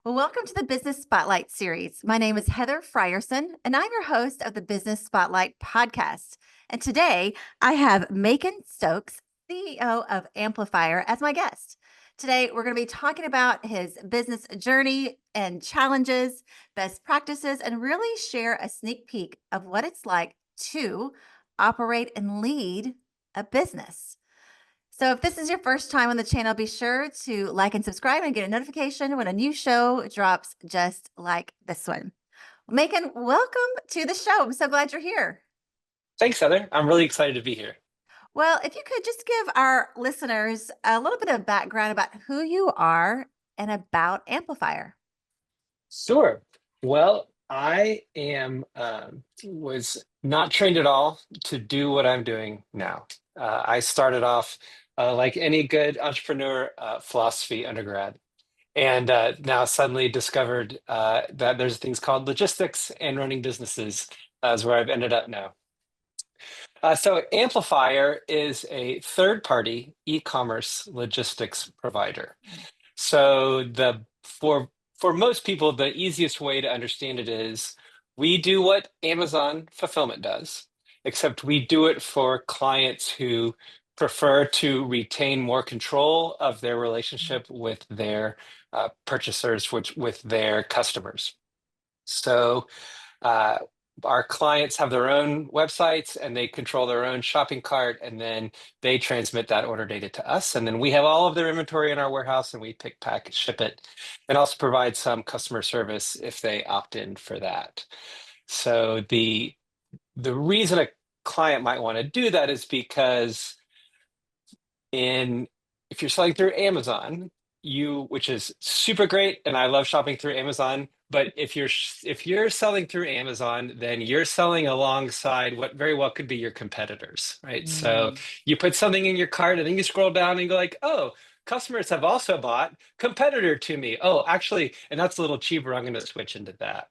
Well, welcome to the Business Spotlight series. My name is Heather Frierson, and I'm your host of the Business Spotlight podcast. And today I have Macon Stokes, CEO of Amplifier, as my guest. Today, we're going to be talking about his business journey and challenges, best practices, and really share a sneak peek of what it's like to operate and lead a business. So if this is your first time on the channel, be sure to like and subscribe and get a notification when a new show drops just like this one. Macon, welcome to the show. I'm so glad you're here. Thanks, Heather. I'm really excited to be here. Well, if you could just give our listeners a little bit of background about who you are and about Amplifier. Sure. Well, I was not trained at all to do what I'm doing now. I started off like any good entrepreneur, philosophy undergrad, and now suddenly discovered that there's things called logistics and running businesses is where I've ended up now. So Amplifier is a third-party e-commerce logistics provider. So for most people, the easiest way to understand it is we do what Amazon fulfillment does, except we do it for clients who prefer to retain more control of their relationship with their purchasers, which with their customers. So uh, our clients have their own websites and they control their own shopping cart, and then they transmit that order data to us. And then we have all of their inventory in our warehouse and we pick, pack, and ship it, and also provide some customer service if they opt in for that. So the reason a client might want to do that is because if you're selling through Amazon, which is super great, and I love shopping through Amazon. But if you're selling through Amazon, then you're selling alongside what very well could be your competitors, right? So you put something in your cart, and then you scroll down and go like, oh, customers have also bought competitor to me. Oh, actually, and that's a little cheaper. I'm going to switch into that.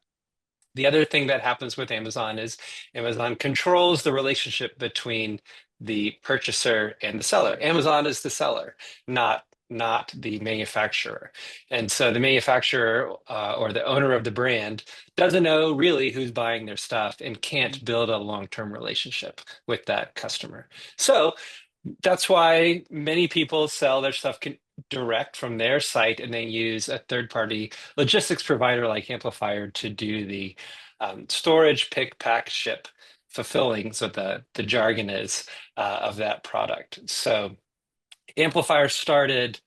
The other thing that happens with Amazon is Amazon controls the relationship between the purchaser and the seller. Amazon is the seller, not the manufacturer. And so the manufacturer or the owner of the brand doesn't know really who's buying their stuff and can't build a long-term relationship with that customer. So that's why many people sell their stuff direct from their site and then use a third-party logistics provider like Amplifier to do the storage, pick, pack, ship, fulfilling. So the jargon is of that product. So Amplifier started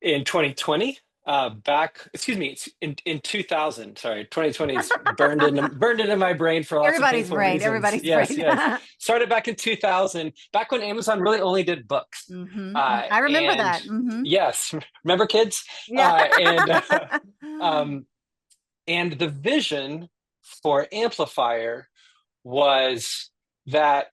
in 2020. In 2000. Sorry, 2020 is burned into my brain for lots of painful reasons. Everybody's Yes, brain. yes. Started back in 2000, back when Amazon really only did books. I remember that. Yes, remember kids? Yeah. And the vision for Amplifier was that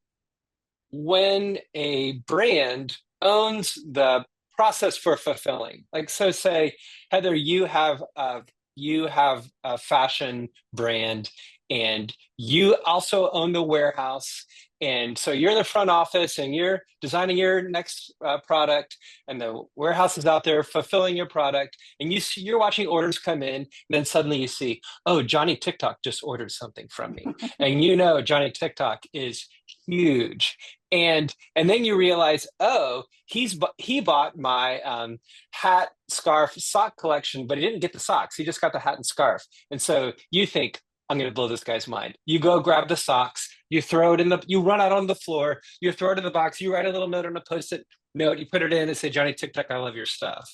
when a brand owns the process for fulfilling, like, so say, Heather, you have a fashion brand and you also own the warehouse, and so you're in the front office and you're designing your next product, and the warehouse is out there fulfilling your product, and you're watching orders come in, and then suddenly you see, oh, Johnny TikTok just ordered something from me, and Johnny TikTok is huge. And then you realize, oh, he bought my hat, scarf, sock collection, but he didn't get the socks. He just got the hat and scarf. And so you think, I'm going to blow this guy's mind. You go grab the socks, you run out on the floor, you throw it in the box, you write a little note on a Post-it note, you put it in and say, Johnny TikTok, I love your stuff.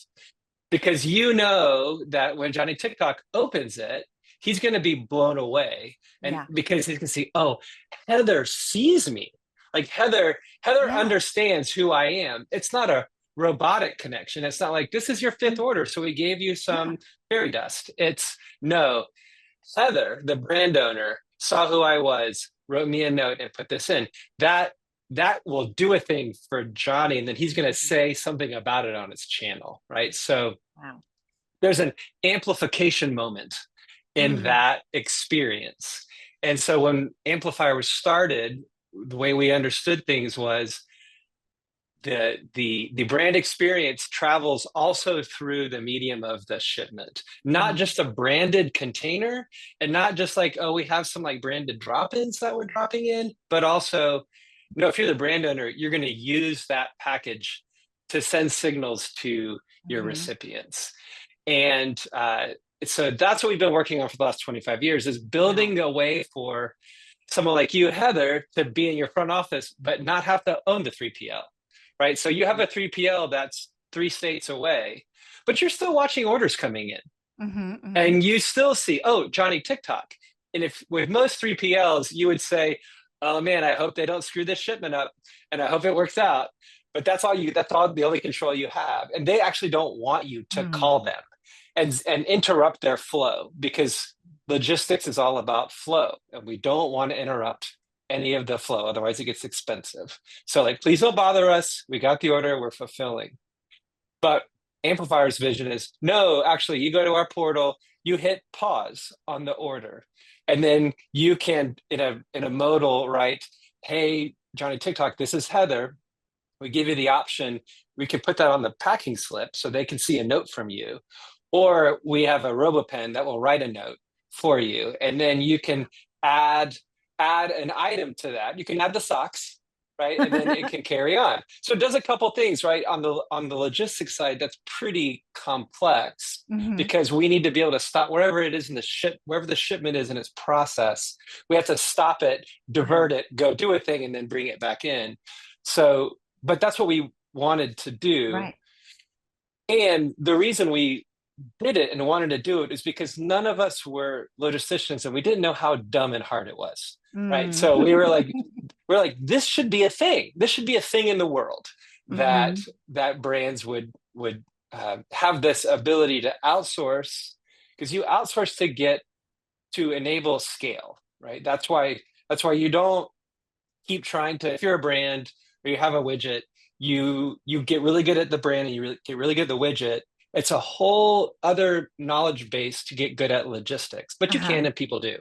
Because you know that when Johnny TikTok opens it, he's going to be blown away. And because he can see, oh, Heather sees me. Like Heather understands who I am. It's not a robotic connection. It's not like, this is your fifth order, so we gave you some fairy dust. It's no, Heather, the brand owner, saw who I was, wrote me a note, and put this in. That will do a thing for Johnny, and then he's going to say something about it on his channel, right? So there's an amplification moment in that experience. And so when Amplifier was started, the way we understood things was the brand experience travels also through the medium of the shipment, not Mhm. just a branded container, and not just like, oh, we have some like branded drop-ins that we're dropping in, but also, if you're the brand owner, you're going to use that package to send signals to your Mhm. recipients. And so that's what we've been working on for the last 25 years, is Wow. building a way for someone like you, Heather, to be in your front office, but not have to own the 3PL, right? So you have Mhm. a 3PL that's 3 states away, but you're still watching orders coming in, Mhm. Mhm. and you still see, oh, Johnny TikTok. And if with most 3PLs, you would say, oh man, I hope they don't screw this shipment up and I hope it works out. But that's all the only control you have. And they actually don't want you to Mm. call them and interrupt their flow, because logistics is all about flow. And we don't want to interrupt any of the flow. Otherwise it gets expensive. So like, please don't bother us. We got the order, we're fulfilling. But Amplifier's vision is, no, actually, you go to our portal, you hit pause on the order, and then you can, in a modal, write, hey, Johnny TikTok, this is Heather. We give you the option. We can put that on the packing slip so they can see a note from you. Or we have a RoboPen that will write a note for you. And then you can add add an item to that. You can add the socks, right? And then it can carry on. So it does a couple things, right? On the logistics side, that's pretty complex, Mhm. because we need to be able to stop wherever it is wherever the shipment is in its process. We have to stop it, Wow. divert it, go do a thing, and then bring it back in. So, but that's what we wanted to do. Right. And the reason we did it and wanted to do it is because none of us were logisticians, and we didn't know how dumb and hard it was. Right. Mm. So we're like, this should be a thing. This should be a thing in the world, that Mhm. brands would have this ability to outsource, because you outsource to enable scale, right? That's why you don't keep trying to, if you're a brand or you have a widget, you get really good at the brand and get really good at the widget. It's a whole other knowledge base to get good at logistics, but you Uh-huh. can, and people do.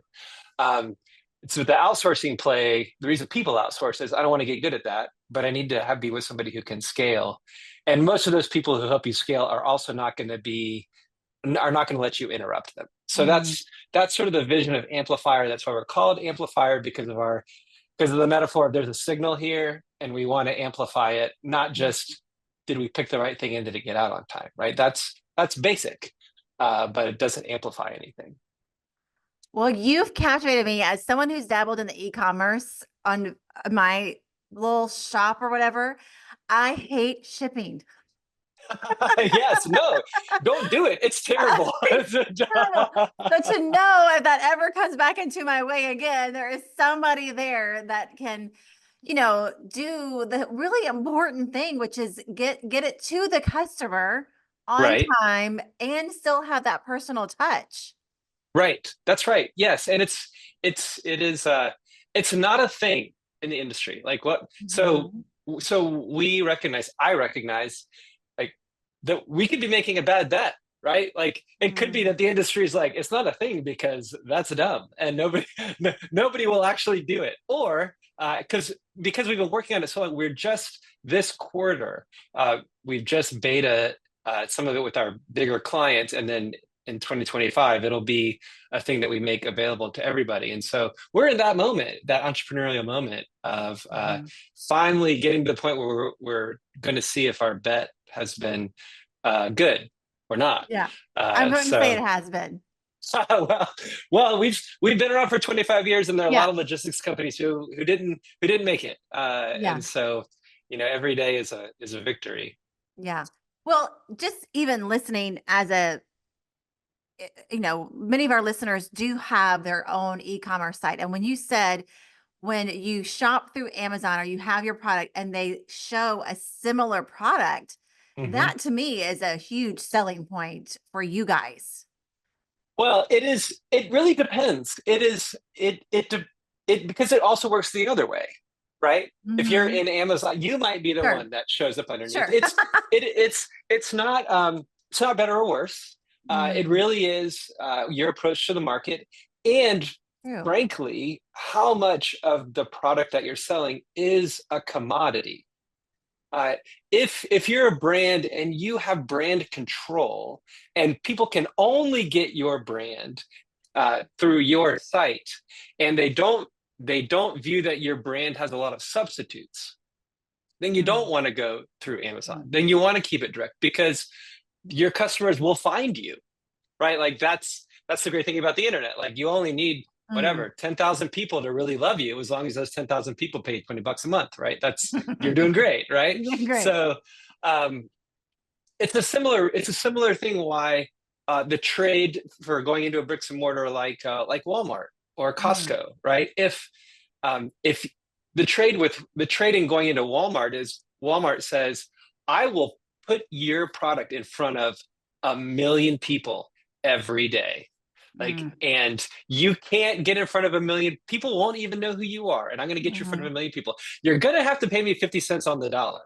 um, so the outsourcing play, the reason people outsource is, I don't want to get good at that, but I need to be with somebody who can scale. And most of those people who help you scale are not going to let you interrupt them. So Mm. that's sort of the vision of Amplifier. That's why we're called Amplifier, because of the metaphor of, there's a signal here and we want to amplify it, not just, did we pick the right thing and did it get out on time, right? That's basic, but it doesn't amplify anything. Well, you've captivated me as someone who's dabbled in the e-commerce on my little shop or whatever. I hate shipping. Yes, no, don't do it. It's terrible. It's terrible. But to know if that ever comes back into my way again, there is somebody there that can, do the really important thing, which is get it to the customer on Right. time and still have that personal touch. Right. That's right. Yes. And it's not a thing in the industry. Like what, Mhm. I recognize like that we could be making a bad bet, right? Like it could be Mm. that the industry is like, it's not a thing because that's dumb and nobody will actually do it. Or because we've been working on it so long, we're just this quarter, we've just beta some of it with our bigger clients, and then in 2025 it'll be a thing that we make available to everybody. And so we're in that moment, that entrepreneurial moment of Mhm. finally getting to the point where we're going to see if our bet has been good or not. Yeah. I'm going to say it So has been. well, we've been around for 25 years, and there are a Yeah. lot of logistics companies who didn't make it, Yeah. and so every day is a victory. Yeah. Well, just even listening as many of our listeners do have their own e-commerce site. And when you said when you shop through Amazon or you have your product and they show a similar product, Mhm. that to me is a huge selling point for you guys. Well, it is. It really depends. It is. It because it also works the other way, right? If you're Hmm. in Amazon, you might be the Sure. one that shows up underneath. Sure. It's not better or worse. It Mm, really is your approach to the market, and true. frankly, how much of the product that you're selling is a commodity. Uh, if you're a brand and you have brand control, and people can only get your brand through your site, and they don't view that your brand has a lot of substitutes, then you don't Mm, want to go through Amazon. mm, Then you want to keep it direct because your customers will find you, right? Like that's the great thing about the internet. Like you only need mm. whatever 10,000 people to really love you, as long as those 10,000 people pay $20 a month, right? That's you're doing great, right? Yeah, great. So um, it's a similar thing why the trade for going into a bricks and mortar like Walmart or Mm, Costco, right? If the trading going into Walmart is Walmart says, I will put your product in front of 1 million people every day. Like, mm, and you can't get in front of 1 million people, won't even know who you are. And I'm going to get you in front of mhm, 1 million people. You're going to have to pay me 50 cents on the dollar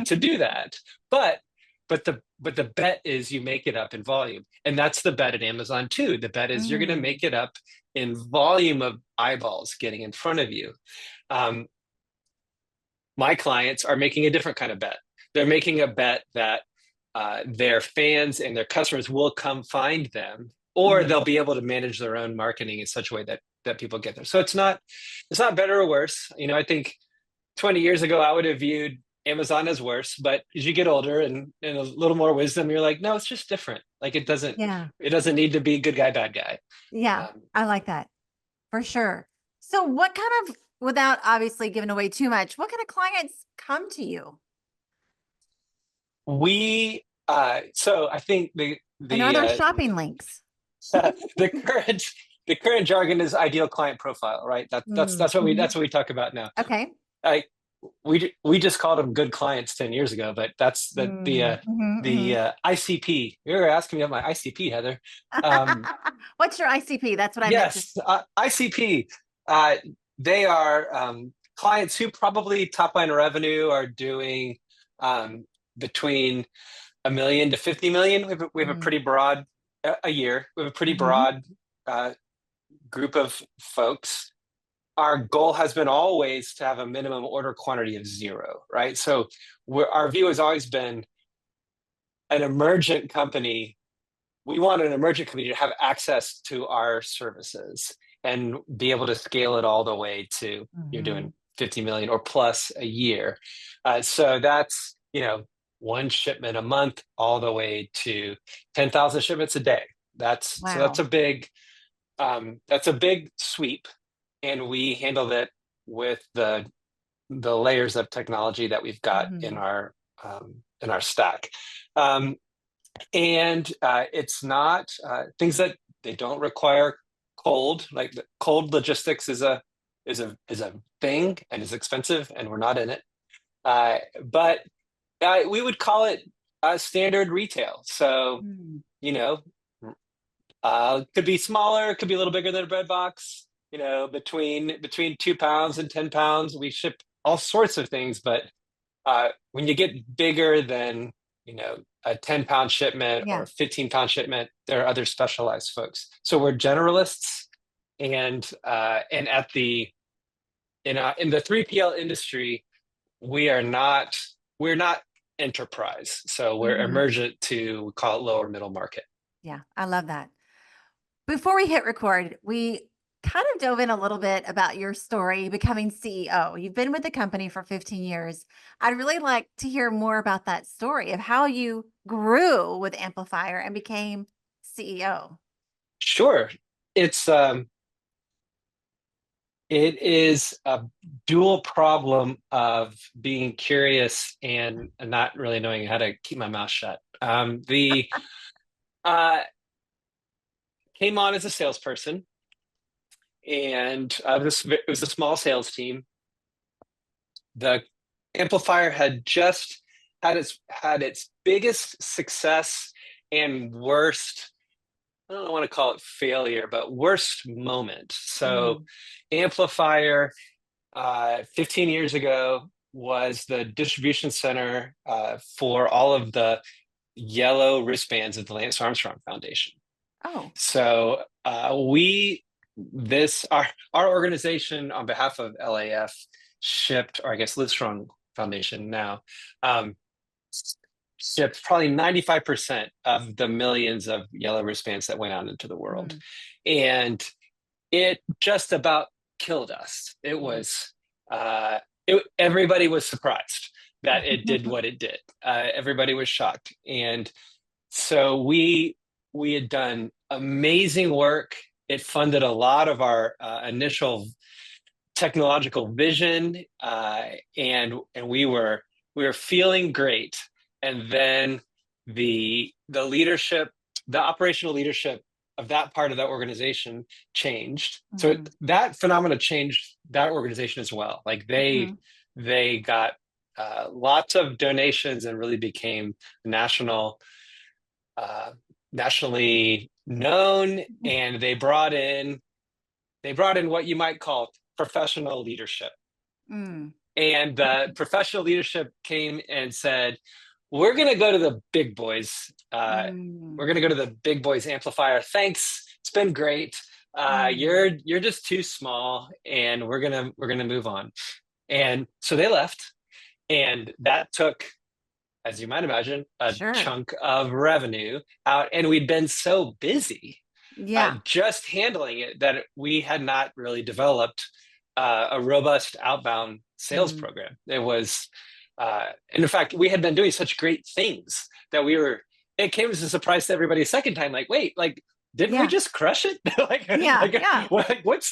to do that. But but the bet is you make it up in volume. And that's the bet at Amazon too. The bet is you're going to mm. make it up in volume of eyeballs getting in front of you. Um, my clients are making a different kind of bet. They're making a bet that their fans and their customers will come find them, or Mm. they'll be able to manage their own marketing in such a way that people get there. So it's not better or worse. I think 20 years ago I would have viewed Amazon as worse, but as you get older and a little more wisdom, you're like, no, it's just different. Like Yeah, it doesn't need to be good guy, bad guy. yeah, Um, I like that for sure. So, what kind of, without obviously giving away too much, what kind of clients come to you? so I think And are there shopping links? the current the current jargon is ideal client profile, right? Mm, That's mhm. what we talk about now. Okay. I we just called them good clients 10 years ago, but that's Mm, mhm, the mhm. ICP. You were asking me about my ICP, Heather. Um, What's your ICP? That's what I meant to. yes, ICP. Uh, they are clients who probably top line revenue are doing um, between 1 million to 50 million. We have a Mm, pretty broad a year. We have a pretty mhm. broad uh, group of folks. Our goal has been always to have a minimum order quantity of 0, right? So our view has always been an emergent company. We want an emergent company to have access to our services and be able to scale it all the way to you're doing Mhm. 50 million or plus a year. So that's, one shipment a month all the way to 10,000 shipments a day. That's Wow. a big sweep, and we handle that with the layers of technology that we've got in Mhm. our stack. Um, and it's not things that they don't require cold. Like the cold logistics is a thing and is expensive, and we're not in it. But we would call it standard retail. So Mm. you know, could be smaller, could be a little bigger than a bread box. Between 2 pounds and 10 pounds, we ship all sorts of things. But when you get bigger than a 10-pound shipment or Yeah. a 15-pound shipment, there are other specialized folks. So we're generalists, and at the in the 3PL industry, we're not enterprise. So we're Mhm. emergent to, we call it, lower middle market. Yeah, I love that. Before we hit record, we kind of dove in a little bit about your story becoming CEO. You've been with the company for 15 years. I'd really like to hear more about that story of how you grew with Amplifier and became CEO. Sure. It is a dual problem of being curious and not really knowing how to keep my mouth shut. The uh, Came on as a salesperson, and it was a small sales team. The amplifier had just had its biggest success and worst. I don't want to call it failure, but worst moment. So, Mm, amplifier 15 years ago was the distribution center for all of the yellow wristbands of the Lance Armstrong Foundation. oh, So our organization on behalf of LAF shipped, or I guess Livestrong Foundation now, um, shipped probably 95% of the millions of yellow wristbands that went out into the world. Mm, And it just about killed us. It mm. was, everybody was surprised that it did what it did. Everybody was shocked. And so we had done amazing work. It funded a lot of our initial technological vision, and we were feeling great. And then the leadership, the operational leadership of that part of that organization changed. So Mhm, that phenomena changed that organization as well. Like mhm, they got lots of donations and really became national uh, nationally known, and they brought in what you might call professional leadership. mm, And the professional leadership came and said, "We're going to go to the big boys. We're mm, going to go to the big boys amplifier. Thanks, it's been great. mm. You're just too small, and we're gonna move on." And so they left, and that took, as you might imagine, a Sure. chunk of revenue out. And we'd been so busy Yeah. just handling it that we had not really developed a robust outbound sales Mm, program. It was, and in fact, we had been doing such great things that it came as a surprise to everybody a second time, like, wait, like, didn't we yeah. just crush it? Yeah. Yeah. What What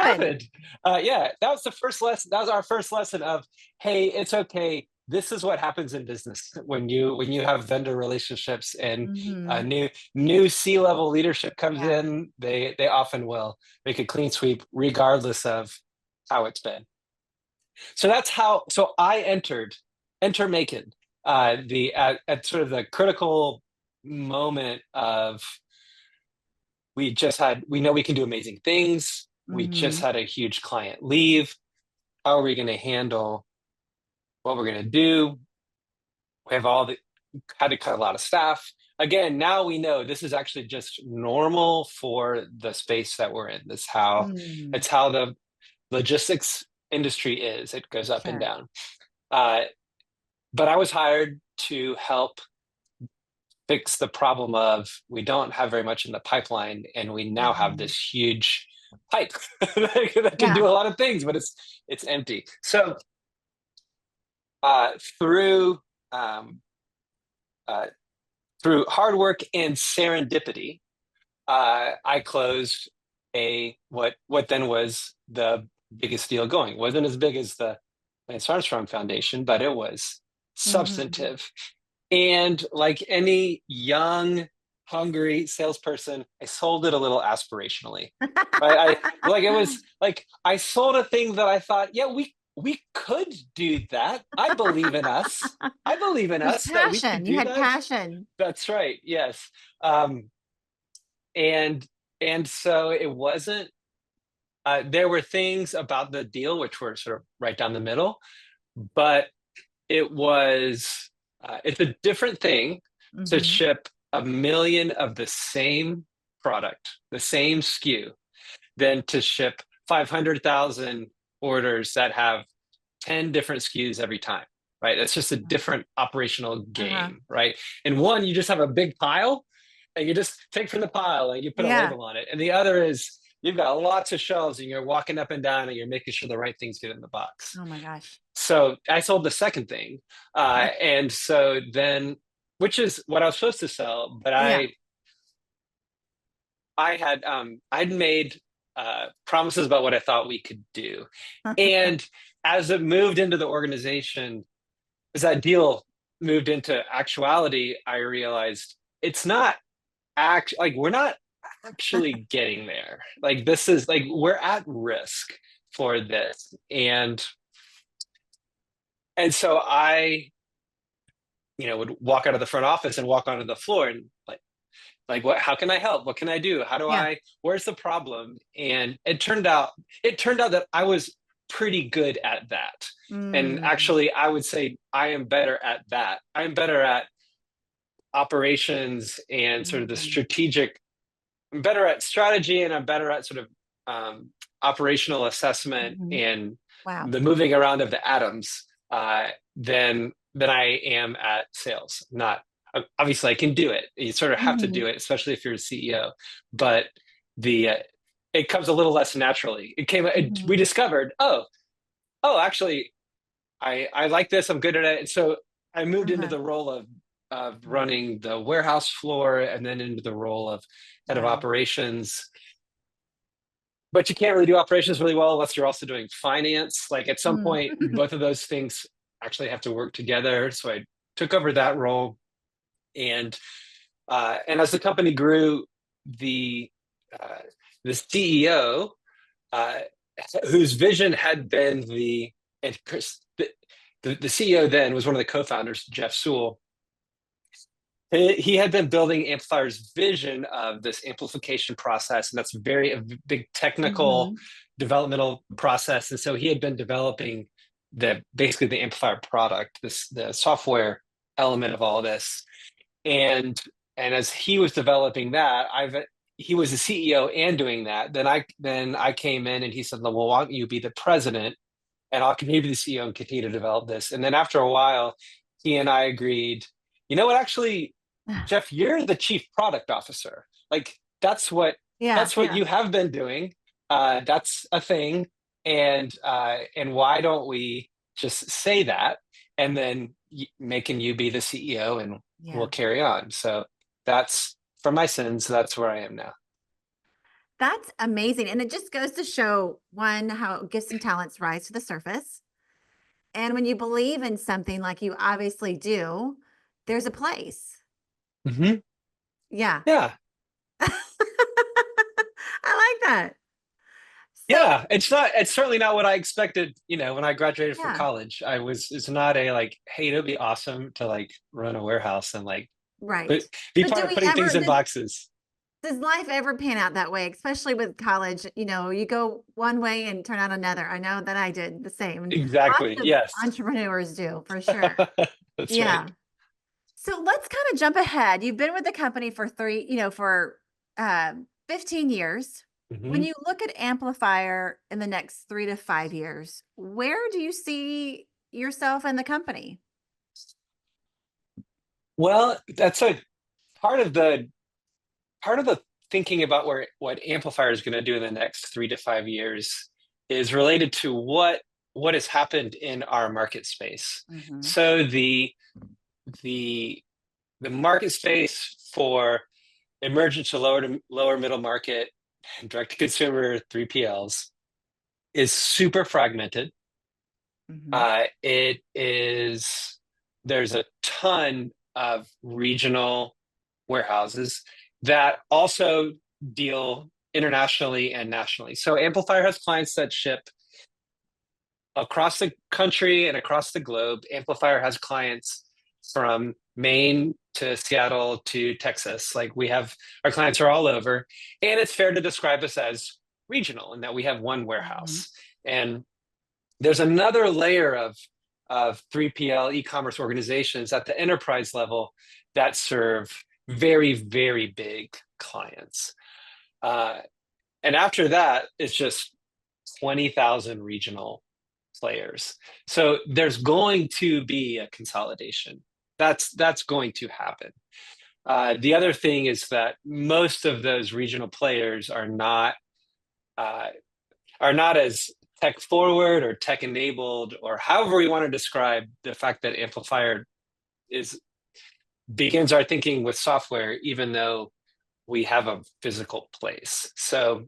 happened? happened? Yeah, that was the first lesson. That was our first lesson of, hey, it's okay. This is what happens in business when you have vendor relationships and Mhm. new C-level leadership comes Yeah. in. They often will make a clean sweep regardless of how it's been. So that's how. So I enter Macon, the at sort of the critical moment of, we know we can do amazing things. We just Mhm. had a huge client leave. How are we going to handle what we're going to do? We have had to cut a lot of staff. Again, now we know this is actually just normal for the space that we're in. Mm. It's how the logistics industry is. It goes up and Sure. down. Uh, but I was hired to help fix the problem of, we don't have very much in the pipeline, and we now have Mhm. this huge pipe that can Yeah. do a lot of things, but it's empty. So uh, through um, uh, through hard work and serendipity, I closed what then was the biggest deal going. It wasn't as big as the Lance Armstrong Foundation, but it was Mhm. substantive. And like any young, hungry salesperson, I sold it a little aspirationally. Right? It was like I sold a thing that I thought, yeah, we could do that. I believe in us. I believe in There's us that we could passion. You do had that. passion. That's right. Yes. Um, and and so it wasn't. There were things about the deal which were sort of right down the middle, but it's a different thing to Mhm. ship a million of the same product, the same SKU, than to ship 500,000 orders that have 10 different SKUs every time, right? That's just a different operational Uh-huh. game, right? And one, you just have a big pile and you just take from the pile and you put a Yeah. label on it. And the other is, you've got lots of shelves and you're walking up and down and you're making sure the right things get in the box. Oh my gosh. So I sold the second thing. And so then, which is what I was supposed to sell, but Yeah. I'd made promises about what I thought we could do. And as it moved into the organization, as that deal moved into actuality, I realized it's not we're not actually getting there. Like, this is like, we're at risk for this. And so I, would walk out of the front office and walk onto the floor and what, how can I help? What can I do? Yeah. Where's the problem? And it turned out that I was pretty good at that. And Mm. actually, I would say I am better at that. I'm better at operations and sort of the Mhm. strategic. I'm better at strategy, and I'm better at sort of operational assessment Mhm. and Wow. the moving around of the atoms. than I am at sales. Not obviously I can do it. You sort of have to Mhm. do it, especially if you're a CEO. But the it comes a little less naturally. We Mhm. discovered, actually, I like this. I'm good at it. And so I moved into Uh-huh. the role of Right. running the warehouse floor, and then into the role of head of Wow. operations. But you can't really do operations really well unless you're also doing finance. Like at some Mm. point, both of those things actually have to work together. So I took over that role, and as the company grew, the uh, the CEO, uh, whose vision had been and Chris, the CEO then was one of the co-founders, Jeff Sewell. He had been building Amplifier's vision of this amplification process, and that's a big technical Mhm. developmental process. And so he had been developing basically the amplifier product, the software element of all this. And as he was developing that, he was the CEO and doing that. Then I came in and he said, "Well, why don't you be the president, and I'll continue to be the CEO and continue to develop this." And then after a while, he and I agreed, you know what, actually, Jeff, you're the chief product officer. Like Yeah, that's what yeah. you have been doing. That's a thing. And why don't we just say that, and then making you be the CEO, and we'll Yeah. carry on. So that's from my sins. That's where I am now. That's amazing. And it just goes to show one, how gifts and talents rise to the surface. And when you believe in something like you obviously do, there's a place. Hmm. Yeah. Yeah. I like that. So, Yeah, it's certainly not what I expected, when I graduated from yeah, college. It's not a like, hey, it'd be awesome to like run a warehouse and like right. but be But part do of we putting things ever, in boxes. does life ever pan out that way, especially with college? You go one way and turn out another. I know that I did the same. And lots Exactly. of Yes. entrepreneurs do for sure. That's right. Yeah. So let's kind of jump ahead. You've been with the company for for 15 years. When Hmm. you look at Amplifier in the next 3 to 5 years, where do you see yourself and the company? Well, that's a part of the part of the thinking about what Amplifier is going to do in the next 3 to 5 years is related to what has happened in our market space. Hmm. So the the market space for emergent to lower middle market direct to consumer 3PLs is super fragmented. Hmm. It is There's a ton of regional warehouses that also deal internationally and nationally. So Amplifier has clients that ship across the country and across the globe. Amplifier has clients from Maine to Seattle to Texas. Like our clients are all over. And it's fair to describe us as regional in that we have one Hmm. warehouse. And there's another layer of 3PL e-commerce organizations at the enterprise level that serve very, very big clients. Uh, and after that, it's just 20,000 regional players. So there's going to be a consolidation. That's going to happen. The other thing is that most of those regional players uh, are not as tech forward or tech enabled, or however we want to describe the fact that Amplifier is begins our thinking with software, even though we have a physical place. So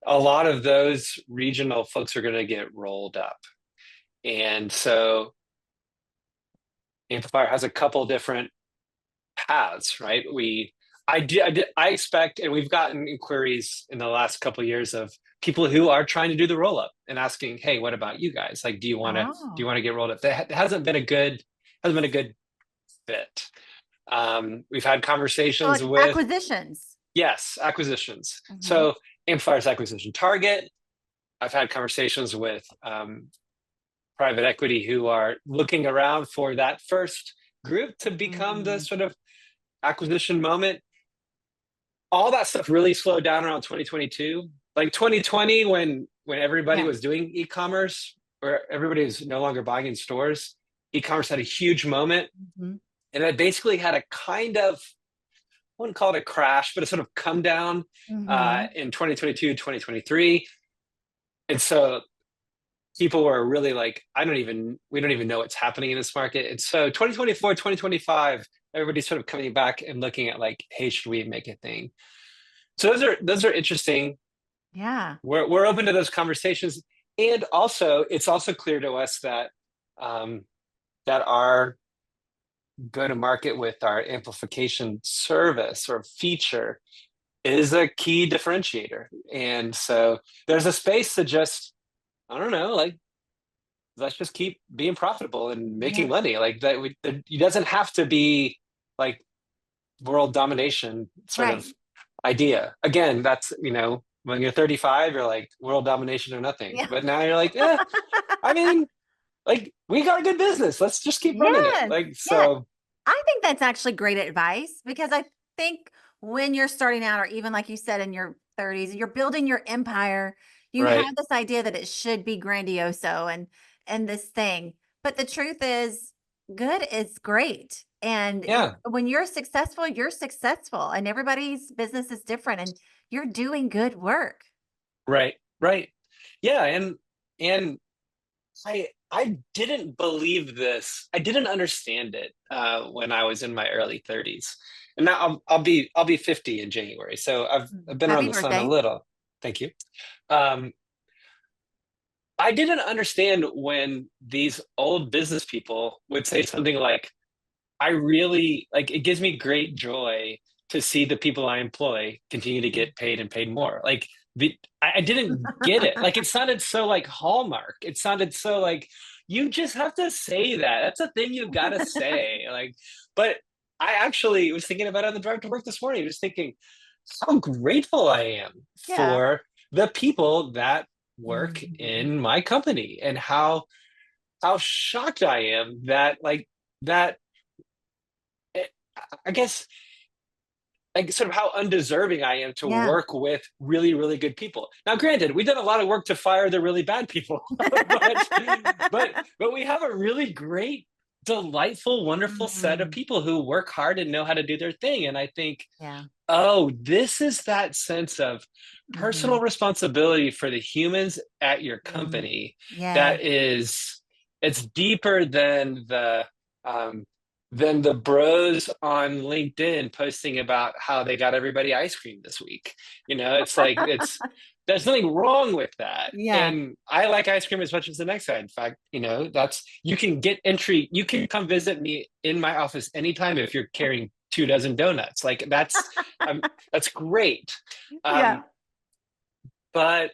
a lot of those regional folks are going to get rolled up. And so Amplifier has a couple different paths, right? I expect, and we've gotten inquiries in the last couple of years of people who are trying to do the roll up and asking, "Hey, what about you guys? Like, do you Oh, want to get rolled up?" That hasn't been a good fit. We've had so conversations like with, acquisitions. yes, acquisitions. Hmm. So Amplifier's acquisition target. I've had conversations with private equity who are looking around for that first group to become the Hmm. sort of acquisition moment. All that stuff really slowed down around 2022. Like 2020, when everybody Yeah. was doing e-commerce, where everybody is no longer buying in stores, e-commerce had a huge moment, Mhm. and it basically had a kind of, I wouldn't call it a crash, but a sort of come down Mhm. in 2022, 2023. And so people were really like, we don't even know what's happening in this market. And so 2024, 2025, everybody's sort of coming back and looking at like, hey, should we make a thing? So those are interesting. Yeah. We're open to those conversations. And also, it's also clear to us that that our go to market with our amplification service or feature is a key differentiator. And so there's a space to just, I don't know, like let's just keep being profitable and making Yeah. money. Like that, it doesn't have to be like world domination sort Right. of idea. Again, that's when you're 35, you're like world domination or nothing. Yeah. But now you're like, yeah, I mean, like we got a good business. Let's just keep running it. Yes. Like Yeah. so, I think that's actually great advice because I think when you're starting out, or even like you said in your 30s, you're building your empire, you right? have this idea that it should be grandioso and this thing. But the truth is, good is great. And Yeah, when you're successful, and everybody's business is different, and you're doing good work. right, right. Yeah, and I didn't believe this. I didn't understand it when I was in my early 30s, and now I'll be 50 in January. So I've been around Happy the sun a birthday. little. Thank you. Um, I didn't understand when these old business people would say something like, I really like it gives me great joy to see the people I employ continue to get paid and paid more. Like I didn't get it. Like it sounded so like Hallmark. It sounded so like you just have to say that. That's a thing you gotta say. Like, but I actually was thinking about it on the drive to work this morning, just thinking how grateful I am Yeah. for the people that work Mhm. in my company and how shocked I am that like that I guess like sort of how undeserving I am to Yeah. work with really, really good people. Now, granted, we've done a lot of work to fire the really bad people, but we have a really great, delightful, wonderful set of Mhm. people who work hard and know how to do their thing. And I think, Yeah. oh, this is that sense of personal Mhm. responsibility for the humans at your Mhm. company Yes. that is it's deeper um, than the bros on LinkedIn posting about how they got everybody ice cream this week. It's like there's nothing wrong with that. Yeah. And I like ice cream as much as the next guy. In fact, that's you can get entry. You can come visit me in my office anytime if you're carrying 2 dozen donuts. Like that's great. Um, Yeah. but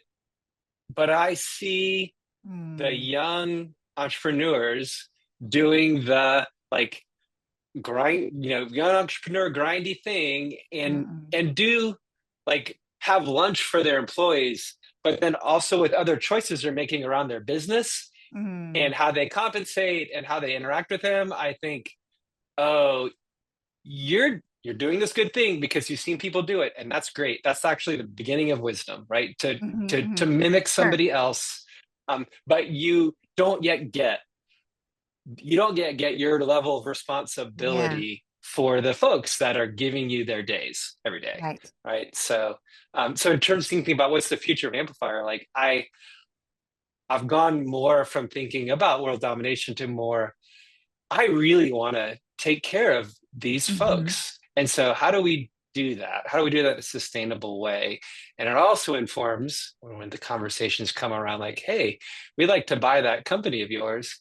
but I see the Mm. young entrepreneurs doing the like grind, young entrepreneur grindy thing and Mm-mm. and do like have lunch for their employees, but then also with other choices they're making around their business Mm. and how they compensate and how they interact with them. I think, oh, you're doing this good thing because you've seen people do it, and that's great. That's actually the beginning of wisdom, right? To Mhm, to mhm. mimic Sure. somebody else, but you don't get your level of Yeah. responsibility for the folks that are giving you their days every day, Right. right? So in terms of thinking about what's the future of Amplifier, like I've gone more from thinking about world domination to more, I really want to take care of these Mhm. folks. And so how do we do that? How do we do that in a sustainable way? And it also informs when the conversations come around like, hey, we'd like to buy that company of yours.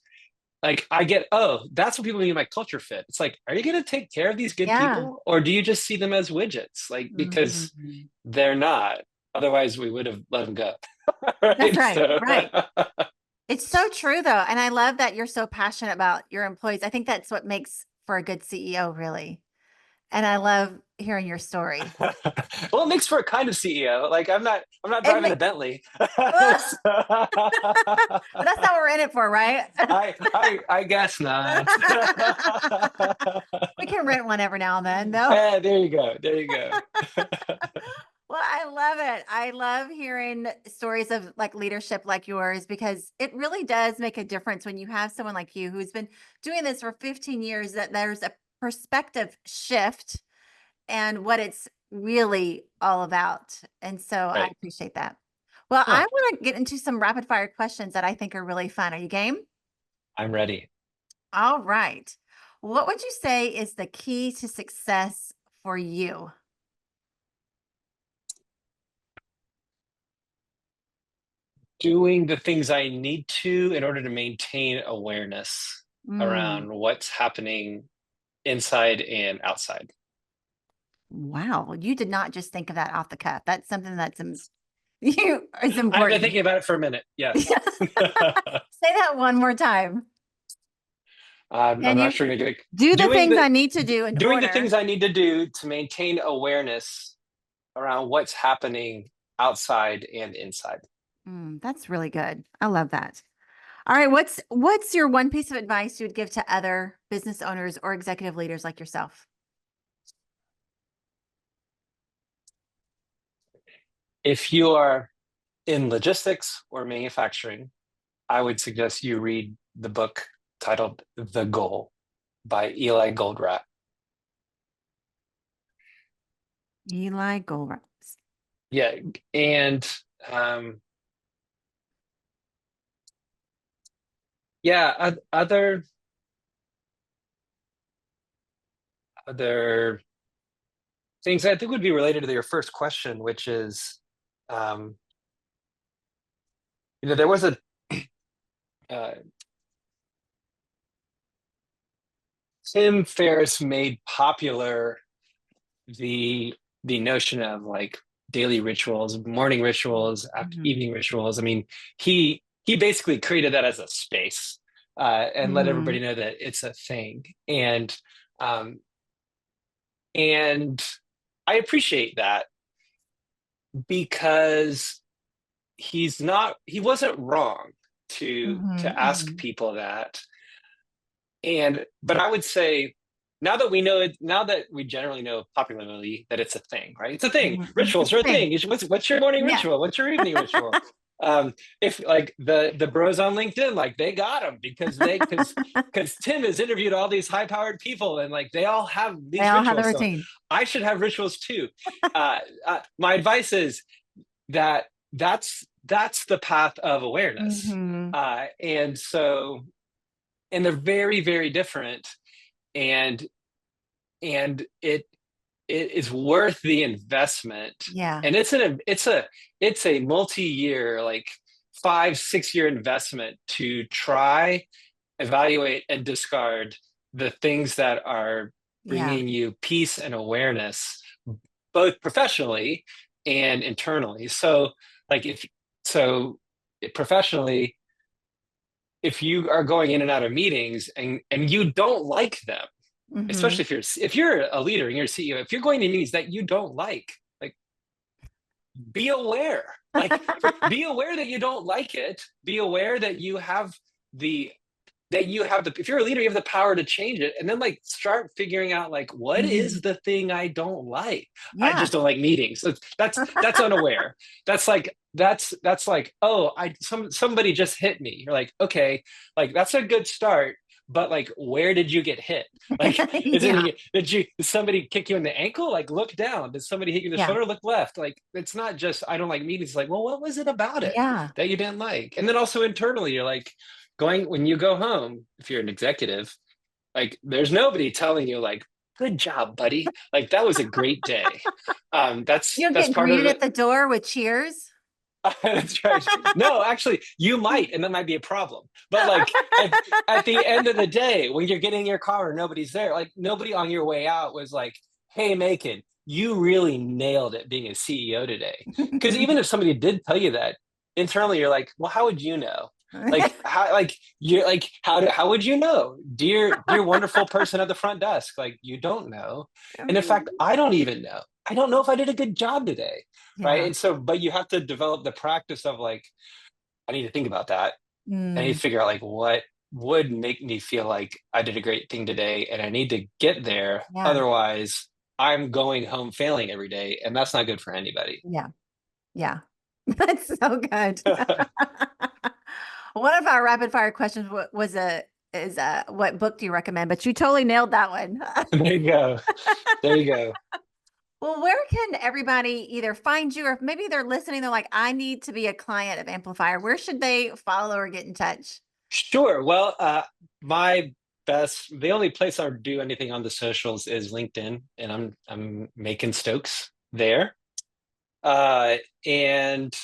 Like I get, oh, that's what people mean by culture fit. It's like, are you going to take care of these good Yeah. people, or do you just see them as widgets? Like because Mhm. they're not. Otherwise, we would have let them go. That's Right. right. So, Right. It's so true though, and I love that you're so passionate about your employees. I think that's what makes for a good CEO, really. And I love hearing your story. well, it makes for a kind of CEO. Like I'm not It driving ma a Bentley. Ugh, So, but that's not what we're in it for, right? I guess not. We can rent one every now and then, though. There you go. There you go. Well, I love it. I love hearing stories of like leadership like yours because it really does make a difference when you have someone like you who's been doing this for 15 years, that there's a perspective shift and what it's really all about. And so I Right. appreciate that. Well, I Huh. want to get into some rapid fire questions that I think are really fun. Are you game? I'm ready. All right. What would you say is the key to success for you? Doing the things I need to in order to maintain awareness Mm, around what's happening inside and outside. wow. You did not just think of that off the cuff. That's something that's you is I've been important. thinking about it for a minute. Yes. Say that one more time. I'm Can not you sure. Gonna get do the doing things the I need to do in doing the things order? I need to do to maintain awareness around what's happening outside and inside. That's really good. I love that. All right, what's your one piece of advice you would give to other business owners or executive leaders like yourself? If you are in logistics or manufacturing, I would suggest you read the book titled The Goal by Eli Goldratt. Eli Goldrocks. Yeah, and um, yeah, other things I think would be related to your first question, which is, um, there was a uh, Tim Ferriss made popular the the notion of like daily rituals, morning rituals, Mhm. evening rituals. I mean, he basically created that as a space and let everybody Mhm. know that it's a thing. Um, and I appreciate that because he wasn't wrong Mhm. to ask Mhm. people that. And but I would say now that we know it, now that we generally know popularly that it's a thing, right? It's a thing. Mhm. Mhm. Rituals It's a are a thing. thing. What's your morning Yeah. ritual? What's your evening ritual? If like the bros on LinkedIn, like they got them because Tim has interviewed all these high powered people and like they all have They these all have the rituals. So routine. I should have rituals too. My advice is that that's the path of awareness, Mhm. and so and they're very very different and it is worth the investment Yeah. and it's a multi-year like 5-6 year investment to try evaluate and discard the things that are Yeah. bringing you peace and awareness both professionally and internally. So like if so professionally, if you are going in and out of meetings and you don't like them, especially Mhm. if you're a leader and you're a CEO, if you're going to meetings that you don't like be aware. Like be aware that you don't like it. Be aware that the you have the if you're a leader, you have the power to change it. And then like start figuring out like what is Mhm. the thing I don't like? I Yeah. just don't like meetings. That's unaware. That's like, oh, somebody just hit me. You're like, okay, like that's a good start. But like, where did you get hit? Like, Yeah. did somebody kick you in the ankle? Like, look down. Did somebody hit you in the Yeah. shoulder? Look left. Like, it's not just I don't like meetings. It's like, well, what was it about it Yeah. that you didn't like? And then also internally, you're like, going when you go home, if you're an executive, like there's nobody telling you like, good job, buddy. Like that was a great day. That's You'll that's get part of greeted it. at the door with cheers. That's right. No, actually, you might, and that might be a problem. But like at the end of the day, when you're getting in your car and nobody's there, like nobody on your way out was like, "Hey, Macon, you really nailed it being a CEO today." Because even if somebody did tell you that internally, you're like, "Well, how would you know?" How would you know, dear wonderful person at the front desk? Like you don't know, and in fact, I don't even know. I don't know if I did a good job today, right? Yeah. And so, but you have to develop the practice of like, I need to think about that. I need Mm, to figure out like what would make me feel like I did a great thing today, and I need to get there. yeah. Otherwise, I'm going home failing every day, and that's not good for anybody. Yeah. Yeah. That's so good. One of our rapid fire questions was what book do you recommend? But you totally nailed that one. There you go. There you go. Well, where can everybody either find you or if maybe they're listening, they're like, I need to be a client of Amplifier. Where should they follow or get in touch? Sure. Well, my the only place I do anything on the socials is LinkedIn, and I'm Macon Stokes there. And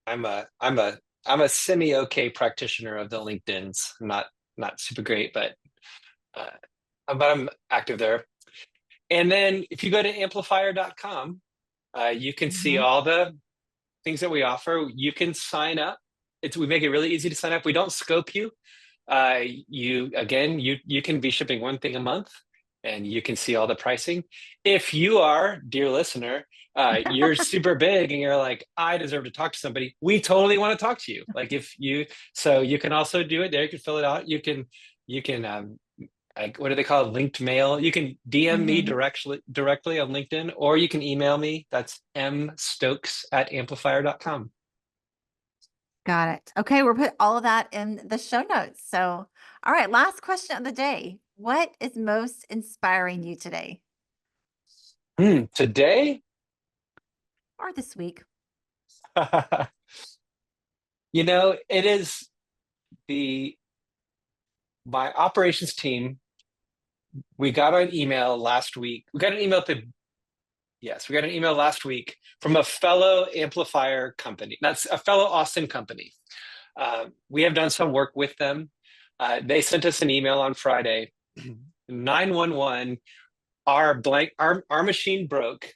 I'm a I'm a I'm a semi okay practitioner of the LinkedIn's. I'm not super great, uh, but I'm active there. And then if you go to amplifier.com, you can see Mhm. all the things that we offer. You can sign up. We make it really easy to sign up. We don't scope you. You can be shipping one thing a month, and you can see all the pricing. If you are, dear listener, you're super big and you're like, I deserve to talk to somebody, we totally want to talk to you. Like if you, so you can also do it there. You can fill it out. You can like, what do they call it? Linked mail. You can DM me Mhm. directly on LinkedIn, or you can email me. That's mstokes@amplifier.com. Got it. Okay, we'll put all of that in the show notes. So, all right, last question of the day. What is most inspiring you today Today, or this week? it is the my operations team. We got an email last week. We got an email last week from a fellow amplifier company. That's a fellow Austin company. We have done some work with them. They sent us an email on Friday. 911, our machine broke.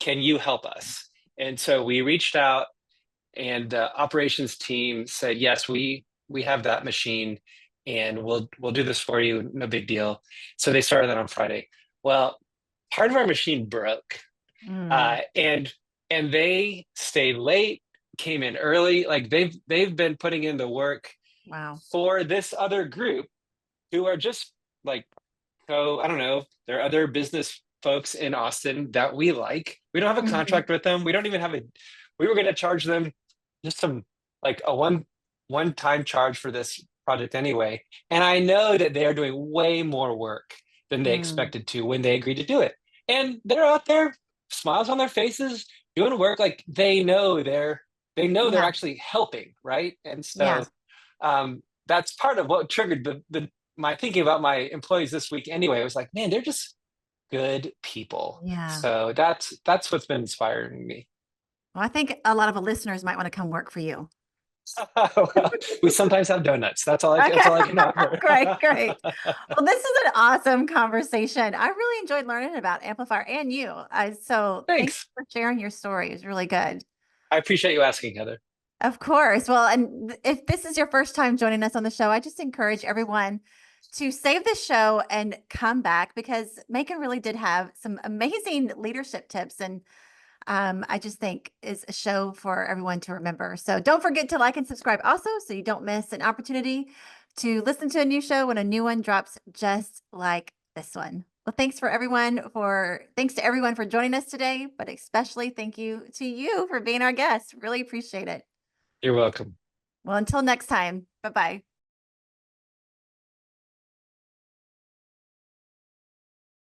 Can you help us? And so we reached out, and the operations team said, yes, we have that machine, and we'll do this for you. No big deal. So they started that on Friday. Well, part of our machine broke, Mm, and they stayed late, came in early. Like they've been putting in the work wow. for this other group who are just like, so I don't know, there are other business folks in Austin that we like. We don't have a Mhm. contract with them. We don't even have a. We were going to charge them just some like a one time charge for this project anyway. And I know that they are doing way more work than they Mm, expected to when they agreed to do it. And they're out there, smiles on their faces, doing work like they know they're yeah, actually helping, right? And yeah, so that's part of what triggered the my thinking about my employees this week anyway. It was like, man, they're just good people. yeah. So that's what's been inspiring me. Well, I think a lot of the listeners might want to come work for you. Well, we sometimes have donuts. That's Okay. all I can offer. Great, great. Well, this is an awesome conversation. I really enjoyed learning about Amplifier and you. So thanks Thanks. for sharing your story. It was really good. I appreciate you asking, Heather. Of course. Well, and if this is your first time joining us on the show, I just encourage everyone to save the show and come back because Macon really did have some amazing leadership tips. And I just think is a show for everyone to remember. So don't forget to like and subscribe also so you don't miss an opportunity to listen to a new show when a new one drops just like this one. Well, thanks to everyone for joining us today, but especially thank you to you for being our guest. Really appreciate it. You're welcome. Well, until next time, bye bye.